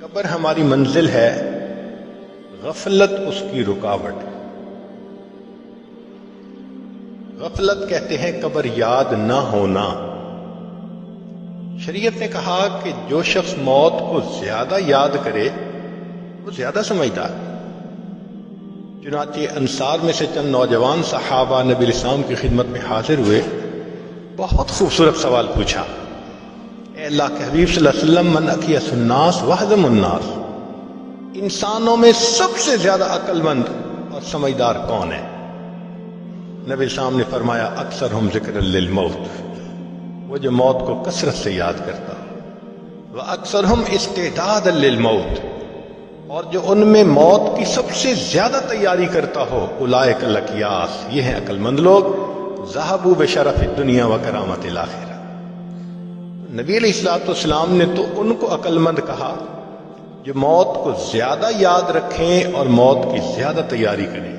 قبر ہماری منزل ہے، غفلت اس کی رکاوٹ ہے۔ غفلت کہتے ہیں قبر یاد نہ ہونا۔ شریعت نے کہا کہ جو شخص موت کو زیادہ یاد کرے وہ زیادہ سمجھدار۔ چنانچہ انصار میں سے چند نوجوان صحابہ نبی الاسلام کی خدمت میں حاضر ہوئے، بہت خوبصورت سوال پوچھا، اے اللہ کے حبیب صلی اللہ علیہ وسلم، من اکیس الناس واحذم الناس، انسانوں میں سب سے زیادہ عقل مند اور سمجھدار کون ہے؟ نبی الاسلام نے فرمایا اکثرہم ذکر للموت، وہ جو موت کو کثرت سے یاد کرتا ہو، وَأَكْثَرْهُمْ اسْتِعْدَادًا لِلْمَوْتِ، اور جو ان میں موت کی سب سے زیادہ تیاری کرتا ہو، اولئک الاکیاس، یہ ہیں عقل مند لوگ، ذہبوا بشرف الدنیا وکرامت الآخرہ۔ نبی علیہ الصلوۃ والسلام نے تو ان کو عقل مند کہا جو موت کو زیادہ یاد رکھیں اور موت کی زیادہ تیاری کریں۔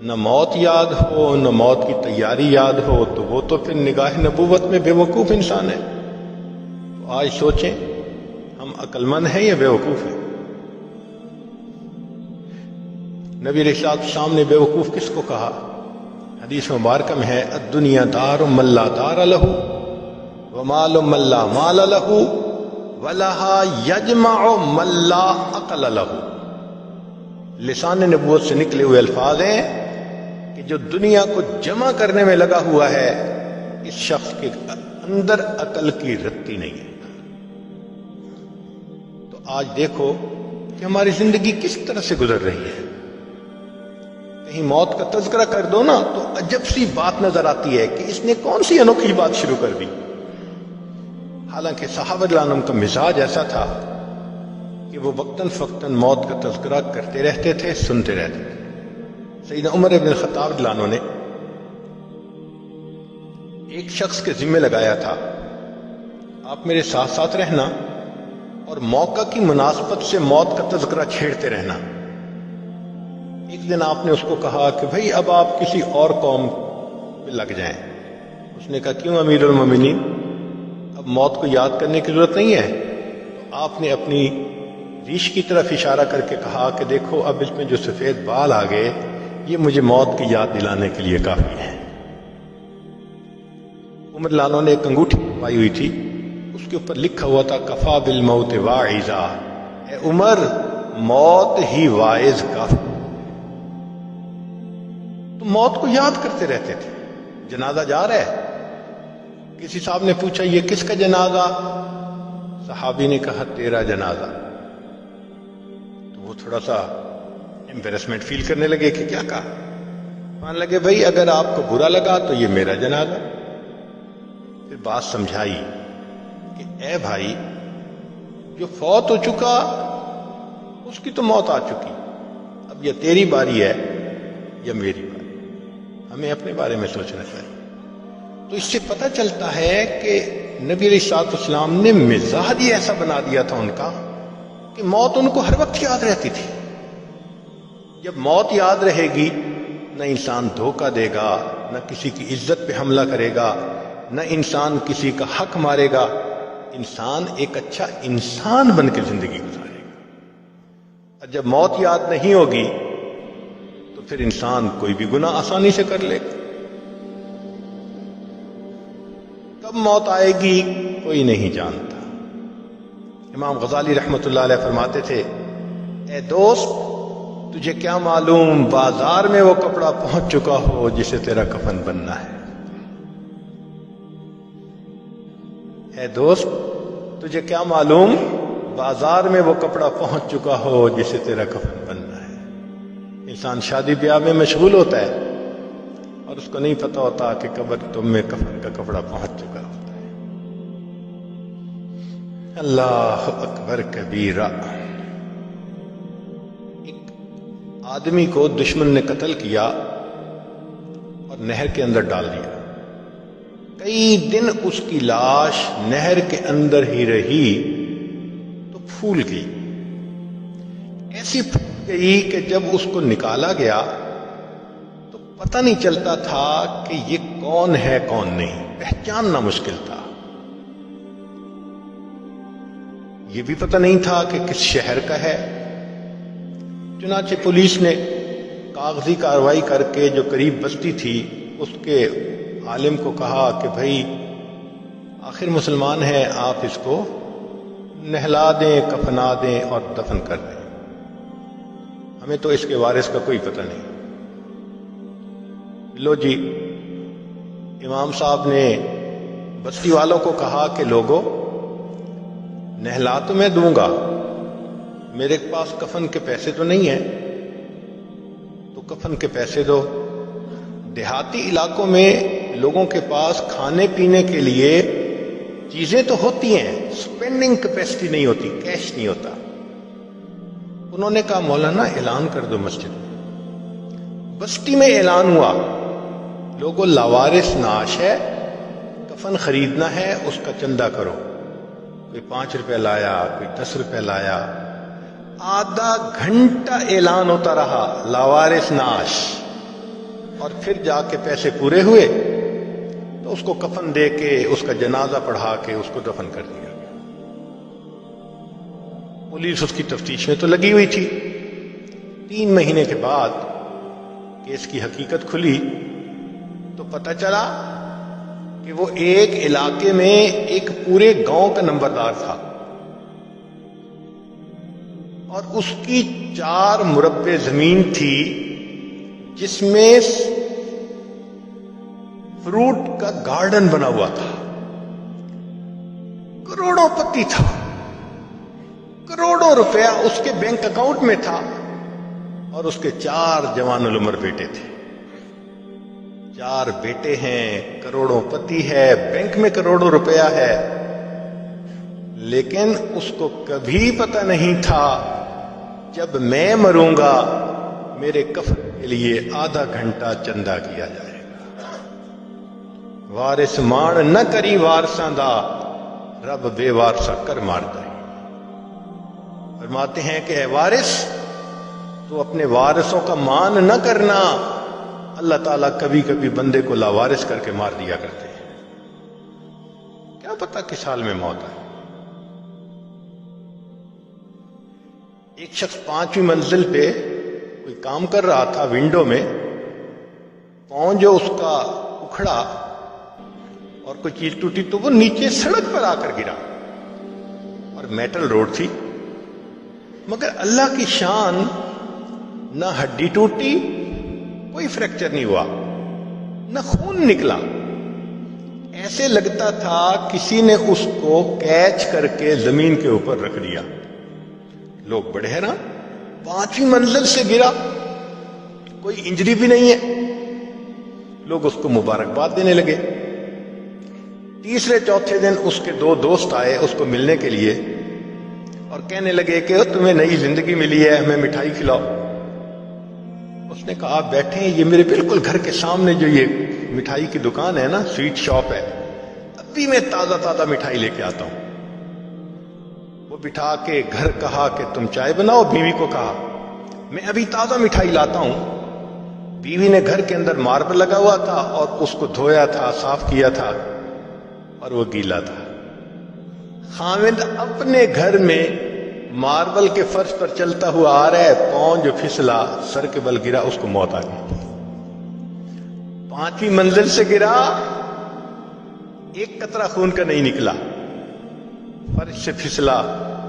نہ موت یاد ہو نہ موت کی تیاری یاد ہو تو وہ تو پھر نگاہ نبوت میں بے وقوف انسان ہے۔ تو آج سوچیں، ہم عقل مند ہیں یا بے وقوف ہیں؟ نبی علیہ السلام نے بے وقوف کس کو کہا؟ حدیث مبارکہ میں ہے الدنیا دار من لا دار لہ ومال من لا مال لہ ولہا یجمع من لا عقل لہ۔ لسان نبوت سے نکلے ہوئے الفاظ ہیں کہ جو دنیا کو جمع کرنے میں لگا ہوا ہے، اس شخص کے اندر عقل کی رتی نہیں ہے۔ تو آج دیکھو کہ ہماری زندگی کس طرح سے گزر رہی ہے۔ کہیں موت کا تذکرہ کر دو نا تو عجب سی بات نظر آتی ہے کہ اس نے کون سی انوکھی بات شروع کر دی۔ حالانکہ صحابہ رضی اللہ عنہم کا مزاج ایسا تھا کہ وہ وقتاً فوقتاً موت کا تذکرہ کرتے رہتے تھے، سنتے رہتے تھے۔ سیدنا عمر ابن الخطاب رضی اللہ عنہ نے ایک شخص کے ذمہ لگایا تھا، آپ میرے ساتھ ساتھ رہنا اور موقع کی مناسبت سے موت کا تذکرہ چھیڑتے رہنا۔ ایک دن آپ نے اس کو کہا کہ بھئی اب آپ کسی اور قوم پہ لگ جائیں۔ اس نے کہا کیوں امیر المومنین، اب موت کو یاد کرنے کی ضرورت نہیں ہے؟ تو آپ نے اپنی ریش کی طرف اشارہ کر کے کہا کہ دیکھو اب اس میں جو سفید بال آ گئے یہ مجھے موت کی یاد دلانے کے لیے کافی ہے۔ عمر لالوں نے ایک انگوٹھی پائی ہوئی تھی، اس کے اوپر لکھا ہوا تھا کفا بالموت واعظا، اے عمر موت ہی واعظ کافی۔ تو موت کو یاد کرتے رہتے تھے۔ جنازہ جا رہا ہے، کسی صاحب نے پوچھا یہ کس کا جنازہ؟ صحابی نے کہا تیرا جنازہ۔ وہ تھوڑا سا امبیرسمنٹ فیل کرنے لگے کہ کیا کہا؟ مان لگے بھئی اگر آپ کو برا لگا تو یہ میرا جنازہ۔ پھر بات سمجھائی کہ اے بھائی، جو فوت ہو چکا اس کی تو موت آ چکی، اب یہ تیری باری ہے یا میری باری؟ ہمیں اپنے بارے میں سوچنا چاہیے۔ تو اس سے پتہ چلتا ہے کہ نبی علیہ الصلوۃ والسلام نے مزاج ہی ایسا بنا دیا تھا ان کا کہ موت ان کو ہر وقت یاد رہتی تھی۔ جب موت یاد رہے گی نہ انسان دھوکہ دے گا، نہ کسی کی عزت پہ حملہ کرے گا، نہ انسان کسی کا حق مارے گا، انسان ایک اچھا انسان بن کے زندگی گزارے گا۔ اور جب موت یاد نہیں ہوگی تو پھر انسان کوئی بھی گناہ آسانی سے کر لے گا۔ کب موت آئے گی کوئی نہیں جانتا۔ امام غزالی رحمۃ اللہ علیہ فرماتے تھے اے دوست، تجھے کیا معلوم بازار میں وہ کپڑا پہنچ چکا ہو جسے تیرا کفن بننا ہے۔ اے دوست، تجھے کیا معلوم بازار میں وہ کپڑا پہنچ چکا ہو جسے تیرا کفن بننا ہے۔ انسان شادی بیاہ میں مشغول ہوتا ہے اور اس کو نہیں پتہ ہوتا کہ قبر تم میں کفن کا کپڑا پہنچ چکا ہوتا ہے۔ اللہ اکبر کبیرہ۔ ایک آدمی کو دشمن نے قتل کیا اور نہر کے اندر ڈال دیا۔ کئی دن اس کی لاش نہر کے اندر ہی رہی تو پھول گئی، ایسی پھول گئی کہ جب اس کو نکالا گیا تو پتہ نہیں چلتا تھا کہ یہ کون ہے کون نہیں، پہچاننا مشکل تھا۔ یہ بھی پتہ نہیں تھا کہ کس شہر کا ہے۔ چنانچہ پولیس نے کاغذی کارروائی کر کے جو قریب بستی تھی اس کے عالم کو کہا کہ بھائی آخر مسلمان ہے، آپ اس کو نہلا دیں، کفنا دیں اور دفن کر دیں، ہمیں تو اس کے وارث کا کوئی پتہ نہیں۔ لو جی، امام صاحب نے بستی والوں کو کہا کہ لوگوں، نہلا تو میں دوں گا، میرے پاس کفن کے پیسے تو نہیں ہیں، تو کفن کے پیسے دو۔ دیہاتی علاقوں میں لوگوں کے پاس کھانے پینے کے لیے چیزیں تو ہوتی ہیں، سپینڈنگ کیپیسٹی نہیں ہوتی، کیش نہیں ہوتا۔ انہوں نے کہا مولانا اعلان کر دو مسجد میں۔ بستی میں اعلان ہوا، لوگوں لاوارث نعش ہے، کفن خریدنا ہے، اس کا چندہ کرو۔ کوئی 5 روپے لایا، کوئی 10 روپے لایا۔ آدھا گھنٹہ اعلان ہوتا رہا لاوارث نعش، اور پھر جا کے پیسے پورے ہوئے تو اس کو کفن دے کے اس کا جنازہ پڑھا کے اس کو دفن کر دیا گیا۔ پولیس اس کی تفتیش میں تو لگی ہوئی تھی۔ 3 مہینے کے بعد کیس کی حقیقت کھلی تو پتہ چلا کہ وہ ایک علاقے میں ایک پورے گاؤں کا نمبردار تھا، اور اس کی 4 مربع زمین تھی جس میں فروٹ کا گارڈن بنا ہوا تھا، کروڑوں پتی تھا، کروڑوں روپیہ اس کے بینک اکاؤنٹ میں تھا، اور اس کے 4 جوان العمر بیٹے تھے۔ 4 بیٹے ہیں، کروڑوں پتی ہے، بینک میں کروڑوں روپیہ ہے، لیکن اس کو کبھی پتہ نہیں تھا جب میں مروں گا میرے کفن کے لیے آدھا گھنٹہ چندہ کیا جائے گا۔ وارث مان نہ کری وارثاں دا، رب بے وارثا کر مار دائی۔ فرماتے ہیں کہ اے وارث، تو اپنے وارثوں کا مان نہ کرنا، اللہ تعالیٰ کبھی کبھی بندے کو لاوارث کر کے مار دیا کرتے ہیں، کیا پتہ کس حال میں موت ہے۔ ایک شخص 5ویں منزل پہ کوئی کام کر رہا تھا، ونڈو میں پاؤں جو اس کا اکھڑا اور کوئی چیز ٹوٹی تو وہ نیچے سڑک پر آ کر گرا، اور میٹل روڈ تھی، مگر اللہ کی شان، نہ ہڈی ٹوٹی، کوئی فریکچر نہیں ہوا، نہ خون نکلا، ایسے لگتا تھا کسی نے اس کو کیچ کر کے زمین کے اوپر رکھ دیا۔ لوگ بڑے حیران، 5ویں منزل سے گرا، کوئی انجری بھی نہیں ہے۔ لوگ اس کو مبارکباد دینے لگے۔ تیسرے چوتھے دن اس کے 2 دوست آئے اس کو ملنے کے لیے اور کہنے لگے کہ تمہیں نئی زندگی ملی ہے، ہمیں مٹھائی کھلاؤ۔ اس نے کہا آپ بیٹھیں، یہ میرے بالکل گھر کے سامنے جو یہ مٹھائی کی دکان ہے نا، سویٹ شاپ ہے، ابھی میں تازہ مٹھائی لے کے آتا ہوں۔ وہ بٹھا کے گھر کہا کہ تم چائے بناؤ، بیوی کو کہا میں ابھی تازہ مٹھائی لاتا ہوں۔ بیوی نے گھر کے اندر ماربل لگا ہوا تھا اور اس کو دھویا تھا، صاف کیا تھا، اور وہ گیلا تھا۔ خاوند اپنے گھر میں ماربل کے فرش پر چلتا ہوا آ رہا ہے، پاؤں جو پھسلا، سر کے بل گرا، اس کو موت آ گئی۔ 5ویں منزل سے گرا، ایک قطرہ خون کا نہیں نکلا، فرش سے پھسلا،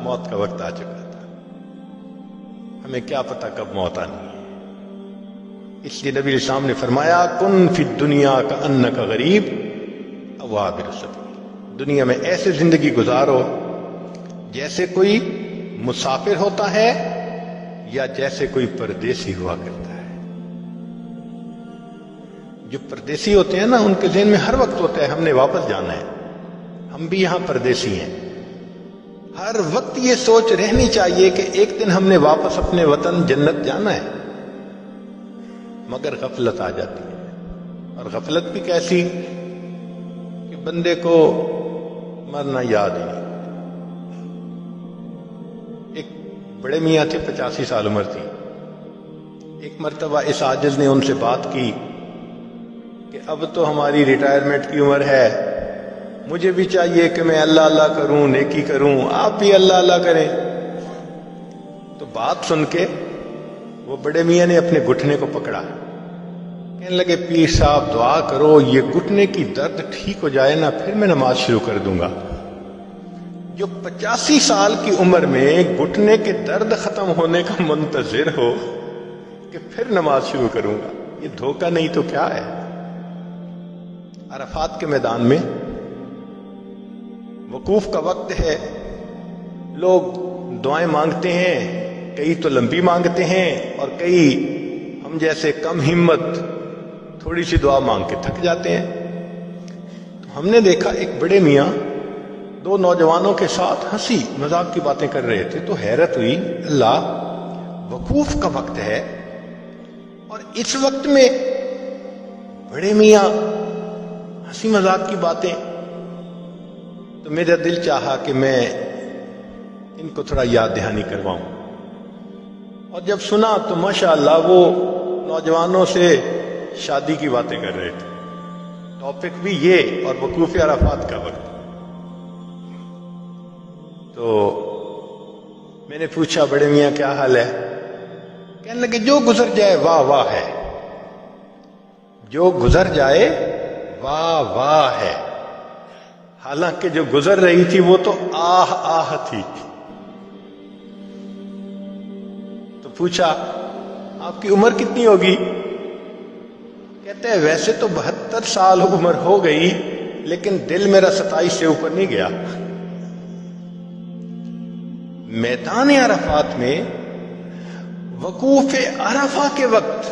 موت کا وقت آ چکا تھا۔ ہمیں کیا پتہ کب موت آنی ہے، اس لیے نبی اسلام نے فرمایا کن فی الدنیا کأنک غریب او عابر السبیل، دنیا میں ایسے زندگی گزارو جیسے کوئی مسافر ہوتا ہے یا جیسے کوئی پردیسی ہوا کرتا ہے۔ جو پردیسی ہوتے ہیں نا، ان کے ذہن میں ہر وقت ہوتا ہے ہم نے واپس جانا ہے، ہم بھی یہاں پردیسی ہیں۔ ہر وقت یہ سوچ رہنی چاہیے کہ ایک دن ہم نے واپس اپنے وطن جنت جانا ہے، مگر غفلت آ جاتی ہے، اور غفلت بھی کیسی کہ بندے کو مرنا یاد ہی نہیں۔ ایک بڑے میاں تھے، 85 سال عمر تھی۔ ایک مرتبہ اس عاجز نے ان سے بات کی کہ اب تو ہماری ریٹائرمنٹ کی عمر ہے، مجھے بھی چاہیے کہ میں اللہ اللہ کروں، نیکی کروں، آپ بھی اللہ اللہ کریں۔ تو بات سن کے وہ بڑے میاں نے اپنے گھٹنے کو پکڑا، کہنے لگے پیر صاحب دعا کرو یہ گھٹنے کی درد ٹھیک ہو جائے نا، پھر میں نماز شروع کر دوں گا۔ جو 85 سال کی عمر میں گھٹنے کے درد ختم ہونے کا منتظر ہو کہ پھر نماز شروع کروں گا، یہ دھوکہ نہیں تو کیا ہے؟ عرفات کے میدان میں وقوف کا وقت ہے، لوگ دعائیں مانگتے ہیں، کئی تو لمبی مانگتے ہیں اور کئی ہم جیسے کم ہمت تھوڑی سی دعا مانگ کے تھک جاتے ہیں۔ تو ہم نے دیکھا ایک بڑے میاں دو نوجوانوں کے ساتھ ہنسی مذاق کی باتیں کر رہے تھے، تو حیرت ہوئی، اللہ وقوف کا وقت ہے اور اس وقت میں بڑے میاں ہنسی مذاق کی باتیں۔ تو میرا دل چاہا کہ میں ان کو تھوڑا یاد دہانی کرواؤں، اور جب سنا تو ماشاءاللہ وہ نوجوانوں سے شادی کی باتیں کر رہے تھے، ٹاپک بھی یہ اور وقوف عرفات کا وقت۔ تو میں نے پوچھا بڑے میاں کیا حال ہے؟ کہنے لگے جو گزر جائے واہ واہ ہے، جو گزر جائے واہ واہ ہے۔ حالانکہ جو گزر رہی تھی وہ تو آہ آہ تھی۔ تو پوچھا آپ کی عمر کتنی ہوگی؟ کہتے ہیں ویسے تو 72 سال عمر ہو گئی، لیکن دل میرا 27 سے اوپر نہیں گیا۔ میدان عرفات میں وقوف عرفہ کے وقت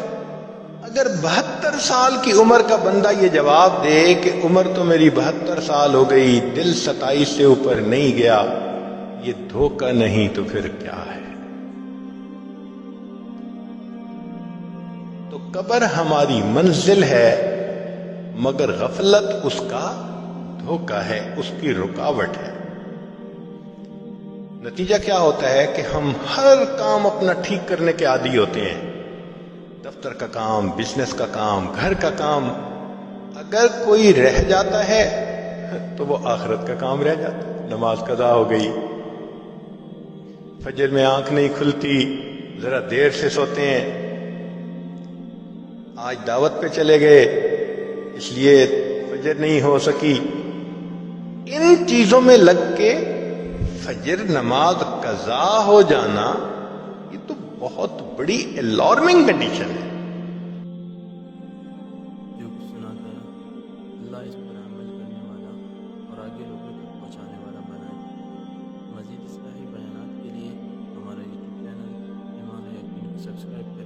اگر 72 سال کی عمر کا بندہ یہ جواب دے کہ عمر تو میری 72 سال ہو گئی، دل 27 سے اوپر نہیں گیا، یہ دھوکہ نہیں تو پھر کیا ہے؟ تو قبر ہماری منزل ہے، مگر غفلت اس کا دھوکہ ہے، اس کی رکاوٹ ہے۔ نتیجہ کیا ہوتا ہے کہ ہم ہر کام اپنا ٹھیک کرنے کے عادی ہوتے ہیں، دفتر کا کام، بزنس کا کام، گھر کا کام۔ اگر کوئی رہ جاتا ہے تو وہ آخرت کا کام رہ جاتا ہے۔ نماز قضا ہو گئی، فجر میں آنکھ نہیں کھلتی، ذرا دیر سے سوتے ہیں، آج دعوت پہ چلے گئے اس لیے فجر نہیں ہو سکی، ان چیزوں میں لگ کے فجر نماز قضا ہو جانا یہ تو بہت بڑی الارمنگ کنڈیشن ہے۔ جو کچھ سنا تھا اللہ اس پر عمل کرنے والا اور آگے لوگوں تک پہنچانے والا بنائے۔ مزید اصلاحی بیانات کے لیے ہمارا یوٹیوب چینل ایمان یقین کو سبسکرائب کریں۔